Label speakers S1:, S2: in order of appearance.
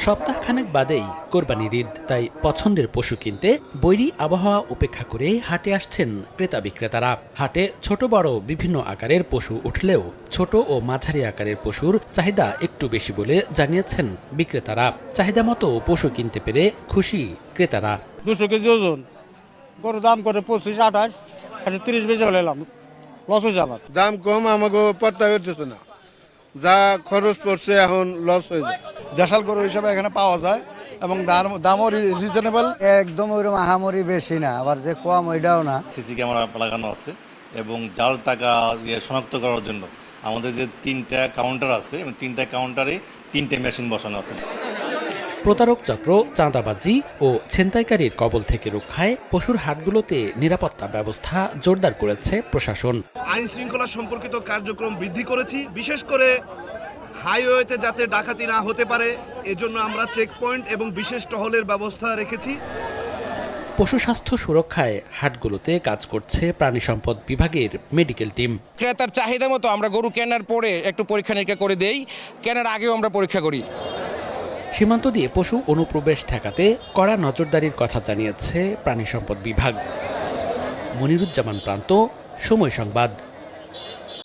S1: সপ্তাহখানেক বাদেই কোরবানির ঈদ, তাই পছন্দের পশু কিনতে বৈরী আবহাওয়া উপেক্ষা করে হাটে আসছেন ক্রেতা বিক্রেতারা। হাটে ছোট বড় বিভিন্ন আকারের পশু উঠলেও ছোট ও মাঝারি আকারের পশুর চাহিদা একটু বেশি বলে জানিয়েছেন বিক্রেতারা। চাহিদা মতো পশু কিনতে পেরে খুশি ক্রেতারা।
S2: 200 কেজি ওজন গরুর দাম করে 25-28, 30 বেজে এলাম, লস হয়ে যাবার।
S3: দাম কম আমাকে পড়তে হচ্ছে না, যা খরচ পড়ছে এখন লস হয়ে যায়।
S4: দেশাল গরু হিসাবে এখানে পাওয়া যায় এবং দামও রিজনেবল।
S5: একদম ওইরকম আহামরি বেশি না, আবার যে কম ওইটাও না।
S6: সিসি ক্যামেরা লাগানো আছে এবং জাল টাকা শনাক্ত করার জন্য আমাদের যে 3টা কাউন্টার আছে এবং 3টা কাউন্টারে 3টে মেশিন বসানো আছে।
S1: প্রতারক চক্র, চাঁদাবাজি ও ছিনতাইকারীর কবল থেকে রক্ষায় পশুর হাটগুলোতে নিরাপত্তা ব্যবস্থা জোরদার করেছে প্রশাসন।
S7: আইন শৃঙ্খলা সম্পর্কিত কার্যক্রম বৃদ্ধি করেছি, বিশেষ করে হাইওয়েতে যাতে ডাকাতি না হতে পারে এজন্য আমরা চেকপয়েন্ট এবং বিশেষ টহলের ব্যবস্থা রেখেছি।
S1: পশু স্বাস্থ্য সুরক্ষায় হাটগুলোতে কাজ করছে প্রাণী সম্পদ বিভাগের মেডিকেল টিম।
S8: ক্রেতার চাহিদা মতো আমরা গরু কেনার পরে একটু পরীক্ষা নিরীক্ষা করে দেই, কেনার আগেও আমরা পরীক্ষা করি।
S1: সীমান্ত দিয়ে পশু অনুপ্রবেশ ঠেকাতে কড়া নজরদারির কথা জানিয়েছে প্রাণী সম্পদ বিভাগ। মনিরুজ্জামান প্রান্ত, সময় সংবাদ।